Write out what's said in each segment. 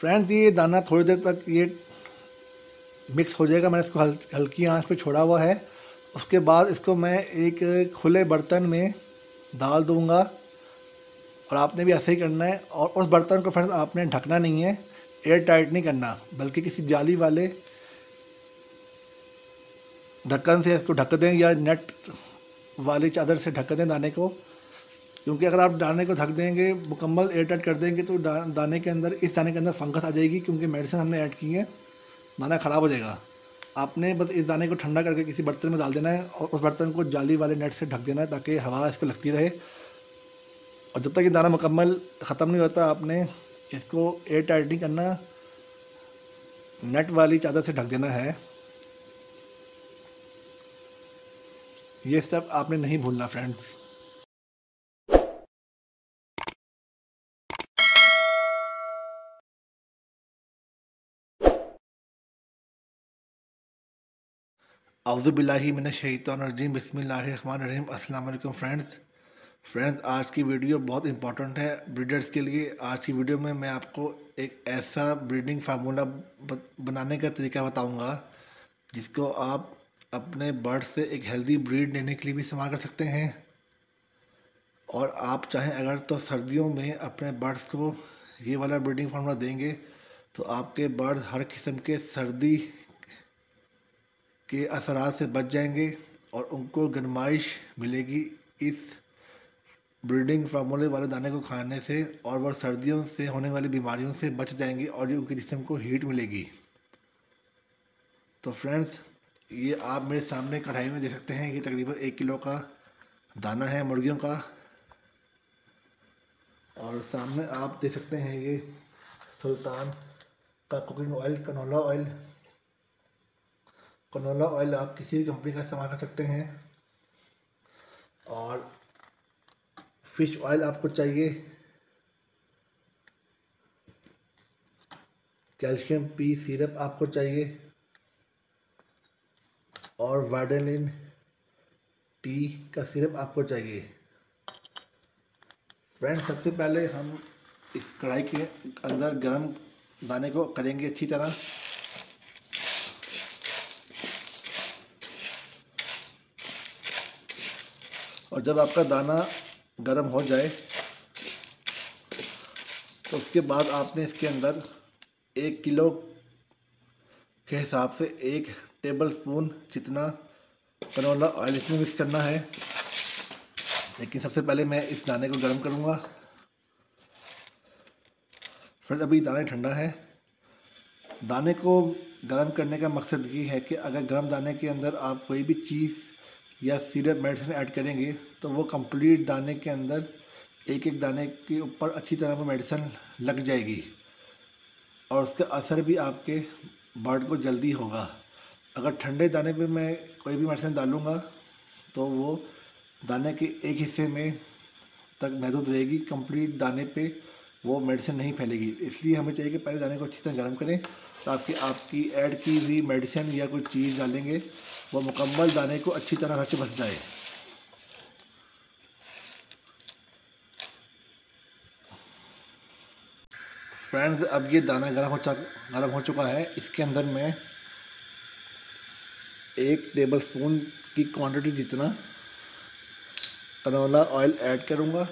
Friends ये दाना थोड़ी देर तक ये मिक्स हो जाएगा। मैंने इसको हल्की आंच पे छोड़ा हुआ है। उसके बाद इसको मैं एक खुले बर्तन में डाल दूंगा और आपने भी ऐसे ही करना है। और उस बर्तन को फ्रेंड्स आपने ढकना नहीं है, एयर टाइट नहीं करना, बल्कि किसी जाली वाले ढक्कन से इसको ढक दें या नेट वाली चादर से ढक दें दाने को। क्योंकि अगर आप दाने को ढक देंगे, मुकम्मल एयर टाइट कर देंगे, तो दाने के अंदर दाने के अंदर फंगस आ जाएगी, क्योंकि मेडिसिन हमने ऐड की है, दाना ख़राब हो जाएगा। आपने बस इस दाने को ठंडा करके किसी बर्तन में डाल देना है और उस बर्तन को जाली वाले नेट से ढक देना है, ताकि हवा इसको लगती रहे। और जब तक ये दाना मुकम्मल ख़त्म नहीं होता, आपने इसको एयर टाइट नहीं करना, नेट वाली चादर से ढक देना है। ये स्टेप आपने नहीं भूलना फ्रेंड्स। औज़ुबिल्लाहि मिनश्शैतानिर्रजीम बिस्मिल्लाहिर्रहमानिर्रहीम। अस्सलाम वालेकुम फ्रेंड्स, आज की वीडियो बहुत इंपॉर्टेंट है ब्रीडर्स के लिए। आज की वीडियो में मैं आपको एक ऐसा ब्रीडिंग फार्मूला बनाने का तरीका बताऊंगा जिसको आप अपने बर्ड से एक हेल्दी ब्रीड लेने के लिए भी इस्तेमाल कर सकते हैं। और आप चाहें अगर तो सर्दियों में अपने बर्ड्स को ये वाला ब्रीडिंग फार्मूला देंगे तो आपके बर्ड हर किस्म के सर्दी के असरात से बच जाएंगे और उनको गर्माइश मिलेगी इस ब्रीडिंग फार्मूले वाले दाने को खाने से, और वह सर्दियों से होने वाली बीमारियों से बच जाएंगी और ये उनके जिस्म को हीट मिलेगी। तो फ्रेंड्स, ये आप मेरे सामने कढ़ाई में देख सकते हैं, ये तकरीबन 1 किलो का दाना है मुर्गियों का। और सामने आप देख सकते हैं ये सुल्तान का कुकिंग ऑयल, कनोला ऑयल आप किसी भी कंपनी का इस्तेमाल कर सकते हैं। और फिश ऑयल आपको चाहिए, कैल्शियम पी सिरप आपको चाहिए, और वाइडेलिन टी का सिरप आपको चाहिए। फ्रेंड्स, सबसे पहले हम इस कढ़ाई के अंदर गरम दाने को करेंगे अच्छी तरह। और जब आपका दाना गरम हो जाए तो उसके बाद आपने इसके अंदर 1 किलो के हिसाब से 1 टेबल स्पून जितना कनोला ऑयल इसमें मिक्स करना है। लेकिन सबसे पहले मैं इस दाने को गर्म करूँगा। फ्रेंड्स, अभी दाना ठंडा है। दाने को गर्म करने का मकसद ये है कि अगर गर्म दाने के अंदर आप कोई भी चीज़ या सिरप मेडिसिन ऐड करेंगे तो वो कंप्लीट दाने के अंदर एक एक दाने के ऊपर अच्छी तरह वो मेडिसिन लग जाएगी और उसका असर भी आपके बर्ड को जल्दी होगा। अगर ठंडे दाने पे मैं कोई भी मेडिसिन डालूँगा तो वो दाने के एक हिस्से में तक महदूद रहेगी, कंप्लीट दाने पे वो मेडिसिन नहीं फैलेगी। इसलिए हमें चाहिए कि पहले दाने को अच्छी तरह गर्म करें ताकि आपकी ऐड की हुई मेडिसिन या कोई चीज़ डालेंगे वो मुकम्मल दाने को अच्छी तरह रच बस जाए। फ्रेंड्स, अब ये दाना गर्म हो चुका है। इसके अंदर मैं 1 टेबल स्पून की क्वांटिटी जितना कनोला ऑयल ऐड करूँगा।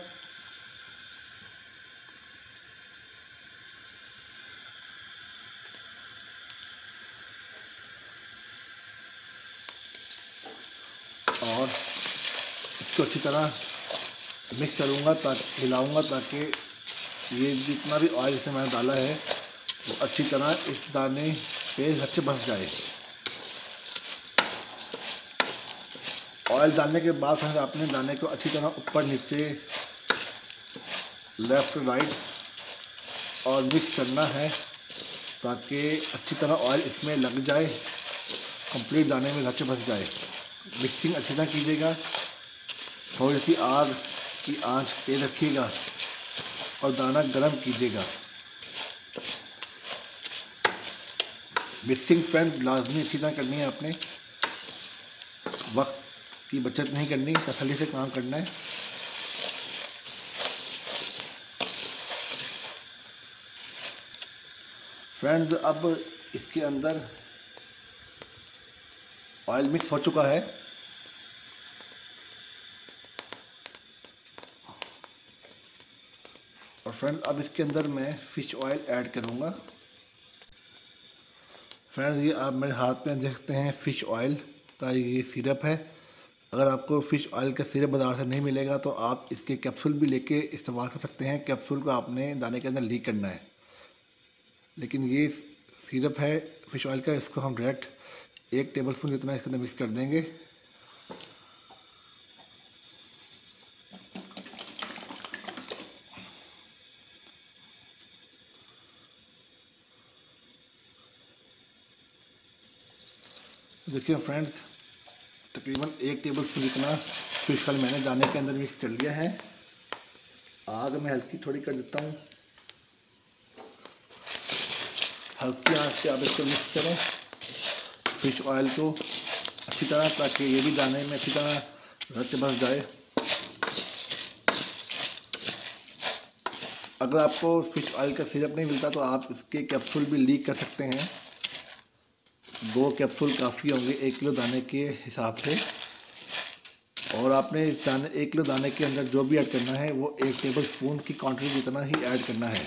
और इसको अच्छी तरह मिक्स करूँगा, ताकि हिलाऊँगा, ताकि ये जितना भी ऑयल इसमें मैंने डाला है वो अच्छी तरह इस दाने पे अच्छे बस जाए। ऑयल डालने के बाद फिर आपने दाने को अच्छी तरह ऊपर नीचे, लेफ़्ट राइट और मिक्स करना है ताकि अच्छी तरह ऑयल इसमें लग जाए, कंप्लीट दाने में अच्छे बस जाए। मिक्सिंग अच्छी तरह कीजिएगा, थोड़ी सी आग की आंच तेज़ रखिएगा और दाना गरम कीजिएगा। मिक्सिंग फ्रेंड लाजमी अच्छी तरह करनी है, आपने वक्त की बचत नहीं करनी, तसल्ली से काम करना है। फ्रेंड्स अब इसके अंदर ऑयल मिक्स हो चुका है। और फ्रेंड अब इसके अंदर मैं फ़िश ऑयल ऐड करूँगा। फ्रेंड्स ये आप मेरे हाथ में देखते हैं फ़िश ऑयल का ये सिरप है। अगर आपको फ़िश ऑयल का सिरप बाज़ार से नहीं मिलेगा तो आप इसके कैप्सूल भी लेके इस्तेमाल कर सकते हैं। कैप्सूल को आपने दाने के अंदर लीक करना है, लेकिन ये सिरप है फ़िश ऑयल का, इसको हम डायरेक्ट 1 टेबलस्पून जितना इसके अंदर मिक्स कर देंगे। देखिए फ्रेंड्स, तकरीबन 1 टेबलस्पून जितना फ़िश ऑयल मैंने दाने के अंदर मिक्स कर लिया है। आग मैं हल्की थोड़ी कर देता हूँ, हल्की आंच से आप इसको मिक्स करें फ़िश ऑयल को अच्छी तरह, ताकि ये भी दाने में अच्छी तरह रच बस जाए। अगर आपको फ़िश ऑयल का सिरप नहीं मिलता तो आप इसके कैप्सूल भी लीक कर सकते हैं। 2 कैप्सूल काफ़ी होंगे 1 किलो दाने के हिसाब से। और आपने 1 किलो दाने के अंदर जो भी ऐड करना है वो 1 टेबलस्पून की क्वांटिटी जितना ही ऐड करना है।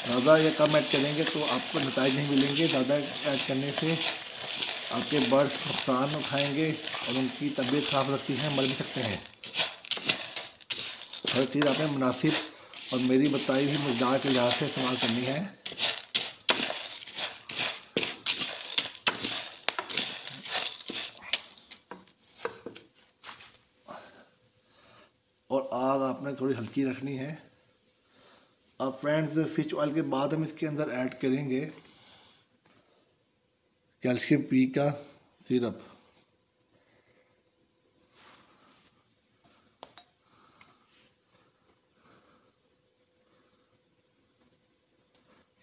ज़्यादा या कम ऐड करेंगे तो आपको नतीजे नहीं मिलेंगे। ज़्यादा ऐड करने से आपके बर्ड्स नुकसान उठाएंगे और उनकी तबीयत ख़राब रखती है, मर भी सकते हैं। हर चीज़ आपने मुनासिब और मेरी बताई हुई मकदार के लिहाज से इस्तेमाल करनी है। और आग आपने थोड़ी हल्की रखनी है। अब फ्रेंड्स फ़िश ऑयल के बाद हम इसके अंदर ऐड करेंगे कैल्शियम पी का सिरप।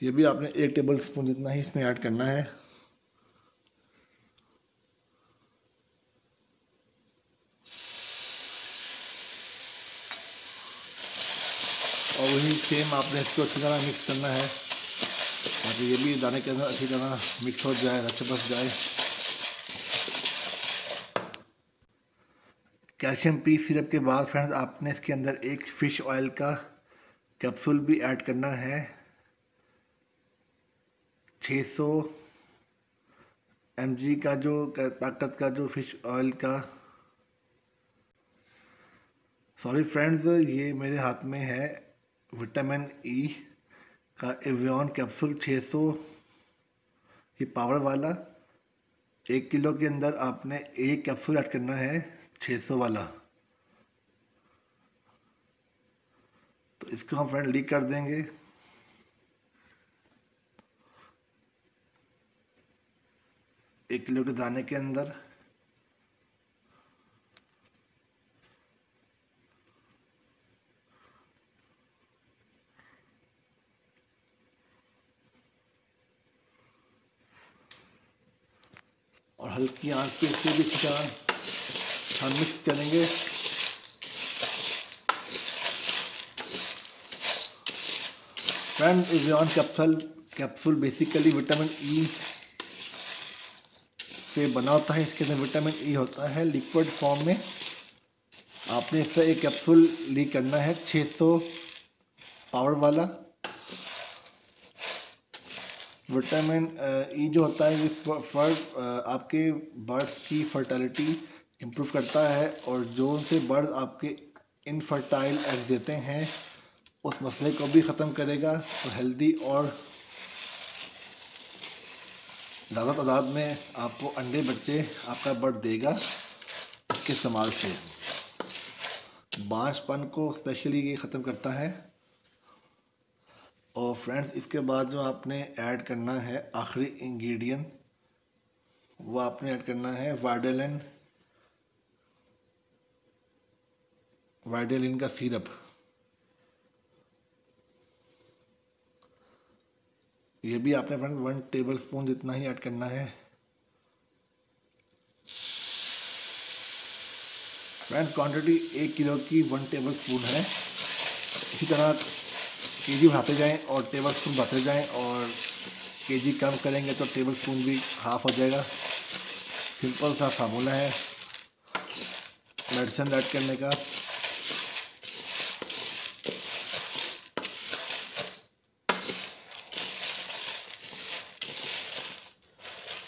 ये भी आपने 1 टेबलस्पून जितना ही इसमें ऐड करना है। और वही सेम आपने इसको अच्छी तरह मिक्स करना है ताकि ये भी दाने के अंदर अच्छी तरह मिक्स हो जाए, रच बस जाए। कैल्शियम पी सिरप के बाद फ्रेंड्स आपने इसके अंदर एक फ़िश ऑयल का कैप्सूल भी ऐड करना है। 600 mg का जो ताकत का जो फ़िश ऑयल का, सॉरी फ्रेंड्स ये मेरे हाथ में है विटामिन ई का एवियन कैप्सूल 600 की पावर वाला। 1 किलो के अंदर आपने 1 कैप्सूल ऐड करना है 600 वाला। तो इसको हम फ्रेंड लीक कर देंगे। एक किलो के दाने के अंदर और हल्की आंच पे इसे भी अच्छी तरह हम मिक्स करेंगे। Friend avian capsule basically vitamin E से बना होता है। इसके अंदर विटामिन ई होता है लिक्विड फॉर्म में। आपने इसका एक कैप्सूल लीक करना है 600 पावर वाला। विटामिन ई जो होता है ये आपके बर्ड्स की फर्टिलिटी इम्प्रूव करता है और जो उनसे बर्ड आपके इनफर्टाइल एग्स देते हैं उस मसले को भी ख़त्म करेगा और हेल्दी और ज़्यादा तादाद में आपको अंडे बच्चे आपका बर्ड देगा इसके इस्तेमाल से। बांझपन को स्पेशली ये ख़त्म करता है। और फ्रेंड्स इसके बाद जो आपने ऐड करना है आखिरी इंग्रेडिएंट, वो आपने ऐड करना है वाइडेलिन का सिरप। ये भी आपने फ्रेंड 1 टेबलस्पून जितना ही ऐड करना है। फ्रेंड्स क्वांटिटी 1 किलो की 1 टेबलस्पून है। इसी तरह केजी बढ़ाते जाएं और टेबलस्पून बढ़ाते जाएं और केजी कम करेंगे तो टेबल स्पून भी हाफ हो जाएगा। सिंपल सा फार्मूला है मेडिसिन ऐड करने का।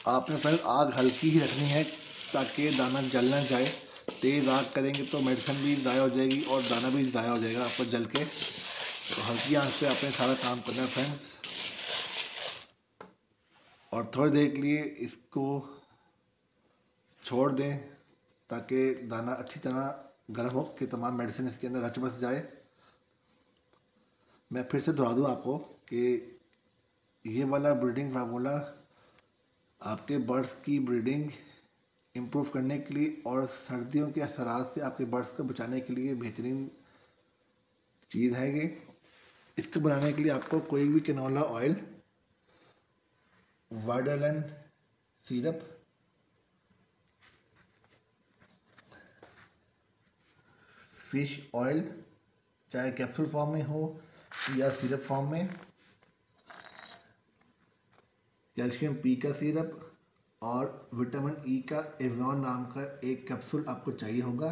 आपने फ्रेंड आग हल्की ही रखनी है ताकि दाना जल ना जाए। तेज़ आग करेंगे तो मेडिसिन भी ज़ाया हो जाएगी और दाना भी ज़ाया हो जाएगा आपको जल के। तो हल्की आंच पे आपने सारा काम करना है फ्रेंड्स, और थोड़ी देर के लिए इसको छोड़ दें ताकि दाना अच्छी तरह गर्म हो कि तमाम मेडिसिन इसके अंदर रच बस जाए। मैं फिर से दोहरा दूँ आपको कि ये वाला ब्रीडिंग फार्मूला आपके बर्ड्स की ब्रीडिंग इम्प्रूव करने के लिए और सर्दियों के असरात से आपके बर्ड्स को बचाने के लिए बेहतरीन चीज़ है। ये इसको बनाने के लिए आपको कोई भी कैनोला ऑयल, वाइडरलैंड सिरप, फिश ऑयल चाहे कैप्सूल फॉर्म में हो या सिरप फॉर्म में, कैल्शियम पी का सिरप और विटामिन ई का एवियन नाम का एक कैप्सूल आपको चाहिए होगा।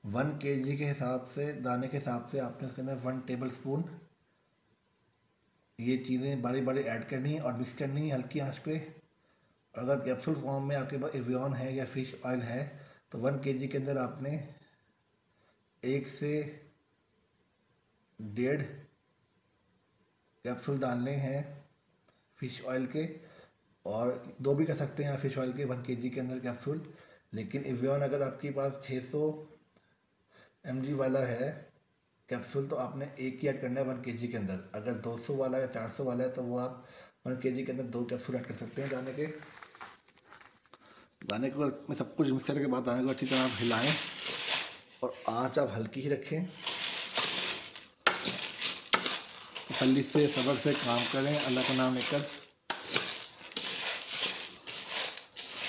1 kg के हिसाब से, दाने के हिसाब से आपने उसके अंदर 1 टेबल स्पून ये चीज़ें बारी बारी ऐड करनी है और मिक्स करनी है हल्की आंच पे। अगर कैप्सूल फॉर्म में आपके पास एवियन है या फिश ऑयल है तो 1 kg के अंदर आपने 1 से 1.5 कैप्सूल डालने हैं फ़िश ऑयल के, और 2 भी कर सकते हैं फ़िश ऑयल के 1 kg के अंदर कैप्सूल। लेकिन एवियन अगर आपके पास 600 mg वाला है कैप्सूल तो आपने एक ही ऐड करना है 1 kg के अंदर। अगर 200 वाला या 400 वाला है तो वो आप 1 kg के अंदर 2 कैप्सूल ऐड कर सकते हैं दाने के। दाने को में सब कुछ मिक्स करने के बाद दाने को अच्छी तरह आप हिलाएं और आंच आप हल्की ही रखें। तसल्ली से सब्र से काम करें अल्लाह का नाम लेकर।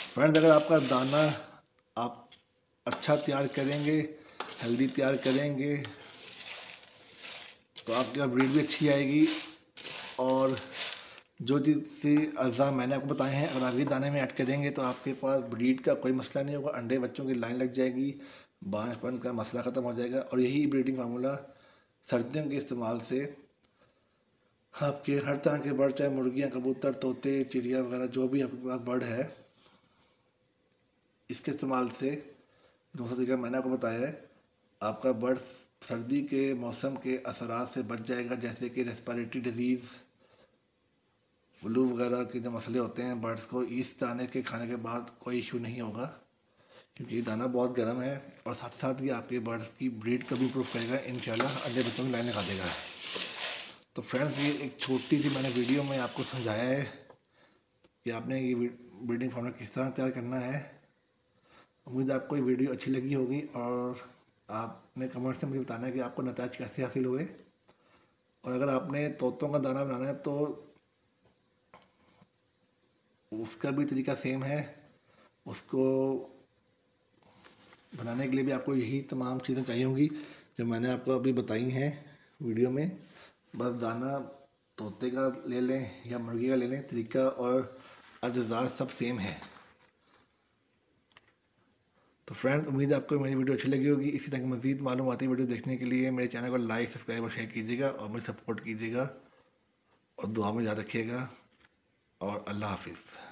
फ्रेंड्स, अगर आपका दाना आप अच्छा तैयार करेंगे, हेल्दी तैयार करेंगे तो आपके पास ब्रीड भी अच्छी आएगी। और जो चीज़ अज़ा मैंने आपको बताए हैं अगर आप ये दाने में ऐड करेंगे तो आपके पास ब्रीड का कोई मसला नहीं होगा। अंडे बच्चों की लाइन लग जाएगी, बांझपन का मसला ख़त्म हो जाएगा। और यही ब्रीडिंग फार्मूला सर्दियों के इस्तेमाल से आपके हर तरह के बर्ड, चाहे मुर्गियाँ, कबूतर, तोते, चिड़िया वगैरह जो भी आपके पास बर्ड है, इसके इस्तेमाल से दूसरा तरीका मैंने आपको बताया है, आपका बर्ड सर्दी के मौसम के असरात से बच जाएगा, जैसे कि रेस्पिरेटरी डिजीज़, फ्लू वगैरह के जो मसले होते हैं बर्ड्स को इस दाने के खाने के बाद कोई इशू नहीं होगा, क्योंकि ये दाना बहुत गर्म है और साथ ही साथ ये आपके बर्ड्स की ब्रीड को भी इम्प्रूव करेगा। इंशाल्लाह अंडे बच्चों की लाइन लगा देगा। तो फ्रेंड्स, ये एक छोटी सी मैंने वीडियो में आपको समझाया है कि आपने ये ब्रीडिंग फार्मूला किस तरह तैयार करना है। उम्मीद आपको ये वीडियो अच्छी लगी होगी और आपने कमेंट से मुझे बताना है कि आपको नतीजे कैसे हासिल हुए। और अगर आपने तोतों का दाना बनाना है तो उसका भी तरीका सेम है। उसको बनाने के लिए भी आपको यही तमाम चीज़ें चाहिए होंगी जो मैंने आपको अभी बताई हैं वीडियो में। बस दाना तोते का ले लें या मुर्गी का ले लें, तरीका और अज्जा सब सेम है। तो फ्रेंड्स, उम्मीद है आपको मेरी वीडियो अच्छी लगी होगी। इसी तरह की मज़ीद मालूमाती वीडियो देखने के लिए मेरे चैनल को लाइक, सब्सक्राइब और शेयर कीजिएगा और मुझे सपोर्ट कीजिएगा और दुआ में याद रखिएगा। और अल्लाह हाफिज़।